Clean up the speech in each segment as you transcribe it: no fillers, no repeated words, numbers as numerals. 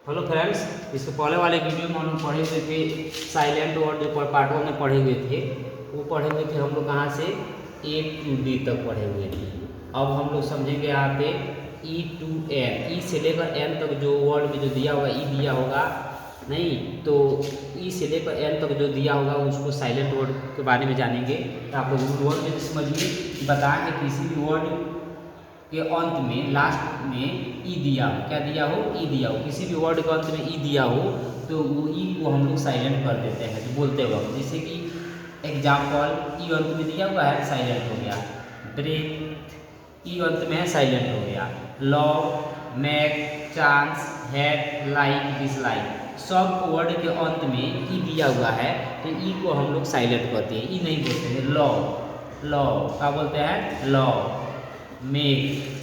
Hello friends, इसके पहले वाले वीडियो में हम लोग पढ़े हुए थे साइलेंट वर्ड जो पार्ट वन में पढ़े हुए थे। वो पढ़े हुए थे हम लोग कहाँ से ए टू डी तक पढ़े हुए थे। अब हम लोग समझेंगे यहाँ पे ई टू एन, ई से लेकर एन तक जो वर्ड में जो दिया होगा ई दिया होगा नहीं, तो ई से लेकर एन तक जो दिया होगा उसको साइलेंट वर्ड के बारे में जानेंगे। तो आप लोग वर्ड में समझिए, बताएंगे किसी भी वर्ड के अंत में लास्ट में ई दिया हो, क्या दिया हो, ई दिया हो, किसी भी वर्ड के अंत में ई दिया हो तो वो ई को हम लोग साइलेंट कर देते हैं तो बोलते वक्त। जैसे कि एग्जाम्पल, ई अंत में दिया हुआ है साइलेंट हो गया, ब्रेथ ई अंत में है साइलेंट हो गया, love, mac, chance, head, like, dislike, सब वर्ड के अंत में ई दिया हुआ है तो ई को हम लोग साइलेंट करते हैं, ई नहीं बोलते हैं। लव, लव क्या बोलते हैं, लव, मेक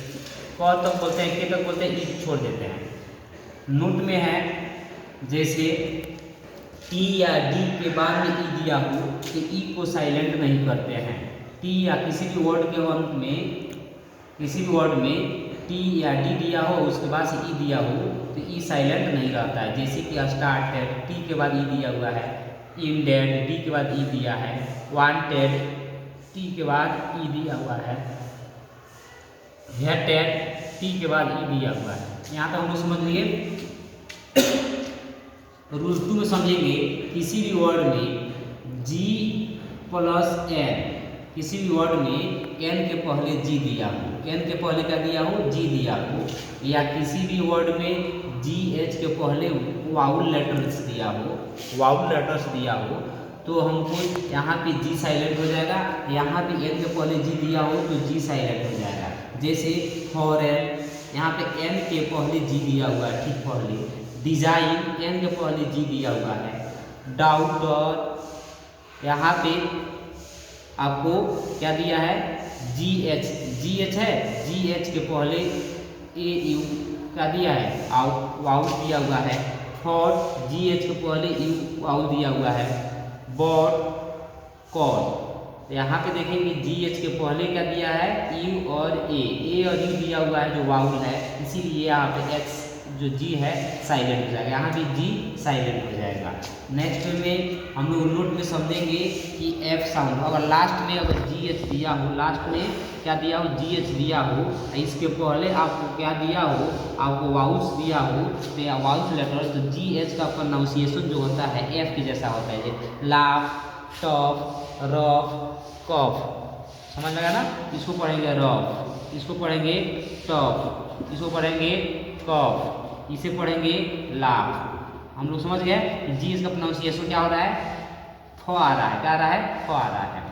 क तक बोलते हैं, के तक बोलते हैं, ई छोड़ देते हैं। नोट में है जैसे टी या डी के बाद में ई दिया हो तो ई को साइलेंट नहीं करते हैं। टी या किसी भी वर्ड के अंत में, किसी भी वर्ड में टी या डी दिया हो उसके बाद से ई दिया हो तो ई साइलेंट नहीं रहता है। जैसे कि स्टार्टेड, टी के बाद ई दिया हुआ है, इंडेड, डी के बाद ई दिया है, वांटेड, टी के बाद ई दिया हुआ है, हेटेड, टी के बाद ई दिया हुआ है। यहाँ तक हम लोग समझ लिए। रूल 2 में समझेंगे, किसी भी वर्ड में जी प्लस एन, किसी भी वर्ड में एन के पहले जी दिया हो, एन के पहले क्या दिया हो, जी दिया हो, या किसी भी वर्ड में जी एच के पहले वाउल लेटर्स दिया हो, वाउल लेटर्स दिया हो तो हमको यहाँ पे जी साइलेंट हो जाएगा, यहाँ पे एन के पहले जी दिया हो तो जी साइलेंट हो जाएगा। जैसे फॉरेन, यहाँ पे एन के पहले जी दिया हुआ है, ठीक पहले, डिजाइन एन के पहले जी दिया हुआ है, डाउटर यहाँ पे आपको क्या दिया है, जी एच, जी एच है, जी एच के पहले ए यू क्या दिया है, वाउल दिया हुआ है, थॉट जी एच के पहले यू वाउल दिया हुआ है, बॉट, कॉल यहाँ पे देखेंगे जी एच के पहले क्या दिया है, यू और ए और यू दिया हुआ है जो वाउल है, इसीलिए यहाँ पे एक्स जो जी है साइलेंट हो जाएगा, यहाँ भी जी साइलेंट हो जाएगा। नेक्स्ट में हम लोग नोट में समझेंगे कि एफ साउंड, अगर लास्ट में अगर जी एच दिया हो, लास्ट में क्या दिया हो, जी एच दिया हो, इसके पहले आपको क्या दिया हो, आपको वाउल्स दिया हो तो वाउल्स लेटर्स, तो जी एच का प्रोनाउंसिएशन जो होता है एफ के जैसा होता है, जैसे लाफ, टफ, रफ, कफ, समझ लगा ना। इसको पढ़ेंगे रफ, इसको पढ़ेंगे टफ, इसको पढ़ेंगे कफ, इसे पढ़ेंगे लाफ। हम लोग समझ गए जी इसका प्रोनाउंसिएशन क्या हो रहा है, फ आ रहा है, क्या आ रहा है, फ आ रहा है।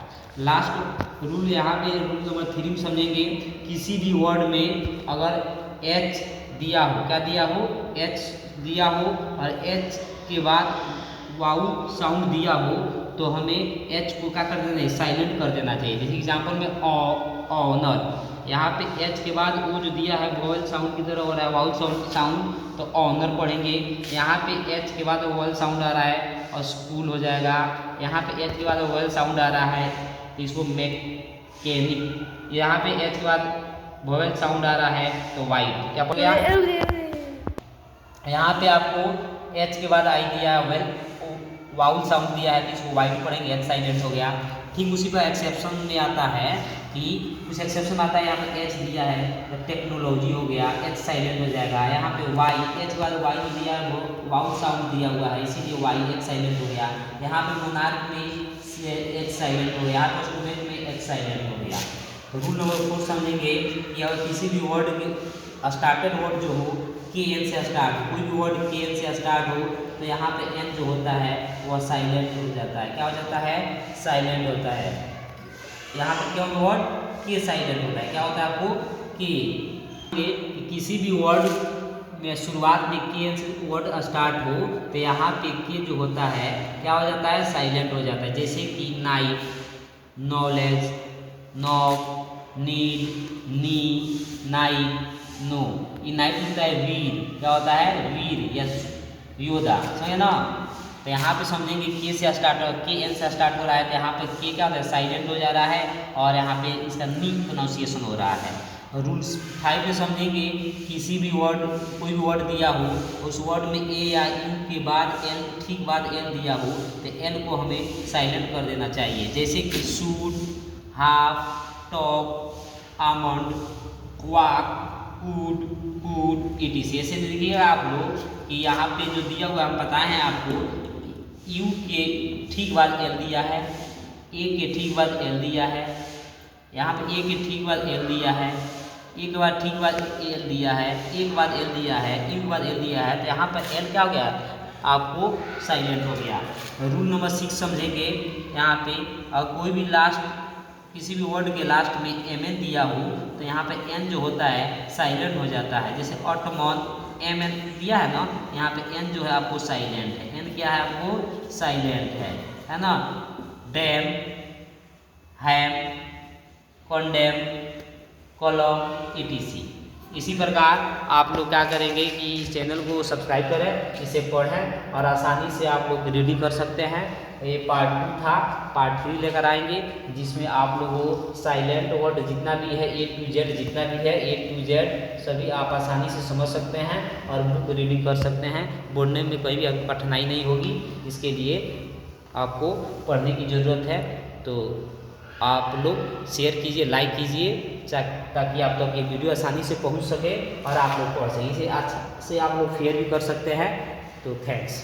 लास्ट रूल यहाँ पे रूल नंबर 3 में समझेंगे, किसी भी वर्ड में अगर एच दिया हो, क्या दिया हो, एच दिया हो और एच के बाद वाउ साउंड दिया हो तो हमें एच को क्या कर देना है, साइलेंट कर देना चाहिए। जैसे एग्जाम्पल में ऑनर, यहाँ पे एच के बाद वो जो दिया है वोवल साउंड की तरह हो रहा है, वाउल साउंड, तो ऑनर पढ़ेंगे। यहाँ पे एच के बाद वोवल साउंड आ रहा है और स्कूल हो जाएगा। यहाँ पे एच के बाद वोवल साउंड आ रहा है तो इसको मैकेनिक, यहाँ पे एच के बाद वोवल साउंड आ रहा है तो वाइट, क्या पढ़ गया। यहाँ पे आपको एच के बाद आई दिया वेल वाउल साउंड दिया है तो इसको वाइट पढ़ेंगे, एच साइलेंट हो गया। ठीक उसी पर एक्सेप्शन में आता है कि कुछ एक्सेप्शन आता है, यहाँ पर एच दिया है तो टेक्नोलॉजी हो गया, एच साइलेंट हो जाएगा। यहाँ पे वाई, एच के बाद वाई जो दिया है वो वाउल साउंड दिया हुआ है इसीलिए वाई एच साइलेंट हो गया। यहाँ पे मोनार्क में एच साइलेंट हो गया, तो स्टूडेंट में एच साइलेंट हो गया। रूल नंबर 4 समझेंगे कि अगर किसी भी वर्ड के स्टार्टेड वर्ड जो हो के एन से स्टार्ट, कोई भी वर्ड के एन से स्टार्ट हो तो यहाँ पे एन जो होता है वह साइलेंट हो जाता है, क्या हो जाता है, साइलेंट होता है। यहाँ पे क्या वर्ड के साइलेंट होता है, क्या होता है आपको के, किसी भी वर्ड में शुरुआत में के एन से वर्ड स्टार्ट हो तो यहाँ पे के जो होता है क्या हो जाता है, साइलेंट हो जाता है। जैसे कि नाइट, नॉलेज, नॉक, नीड, नी, नाइट, नो, ये नाइट होता है वीर, क्या होता है, वीर या योदा, समझे ना। तो यहाँ पे समझेंगे के से स्टार्ट, के एन से स्टार्ट हो रहा है तो यहाँ पे के क्या होता है, साइलेंट हो जा रहा है और यहाँ पे इसका नी प्रोनाउंसिएशन हो रहा है। रूल्स 5 में समझेंगे, किसी भी वर्ड, कोई भी वर्ड दिया हो, उस वर्ड में ए या यू के बाद एल, ठीक बाद एल दिया हो, तो एल को हमें साइलेंट कर देना चाहिए। जैसे कि shoot, half, top, almond, quack, could, could, etc. ऐसे देखिएगा आप लोग कि यहाँ पे जो दिया हुआ हम बताए हैं आपको, यू के ठीक बाद एल दिया है, ए के ठीक बाद एल दिया है, यहाँ पे ए के ठीक बाद एल दिया है, ए के बाद ठीक बाद एल दिया है, ए के बाद एल दिया है, यू के बाद एल दिया है, तो यहाँ पर एल क्या हो गया, आपको साइलेंट हो गया। रूल नंबर 6 समझेंगे, यहाँ पे और कोई भी लास्ट, किसी भी वर्ड के लास्ट में एम एन दिया हो, तो यहाँ पे एन जो होता है साइलेंट हो जाता है। जैसे ऑटोमॉन, एम एन दिया है ना, यहाँ पे एन जो है आपको साइलेंट है, एन क्या है आपको साइलेंट है ना। डैम, हैम, कॉन्डेम, कॉलम, ईटीसी। इसी प्रकार आप लोग क्या करेंगे कि इस चैनल को सब्सक्राइब करें, इसे पढ़ें और आसानी से आप लोग रीडिंग कर सकते हैं। ये पार्ट 2 था, पार्ट 3 लेकर आएंगे, जिसमें आप लोगों साइलेंट वर्ड जितना भी है A to Z, जितना भी है A to Z सभी आप आसानी से समझ सकते हैं और बुक रीडिंग कर सकते हैं। बोलने में कोई भी आपको कठिनाई नहीं होगी। इसके लिए आपको पढ़ने की ज़रूरत है, तो आप लोग शेयर कीजिए, लाइक कीजिए, ताकि आप तक ये वीडियो आसानी से पहुंच सके और आप लोग पढ़ सकें। इसे अच्छे से आप लोग शेयर भी कर सकते हैं। तो थैंक्स।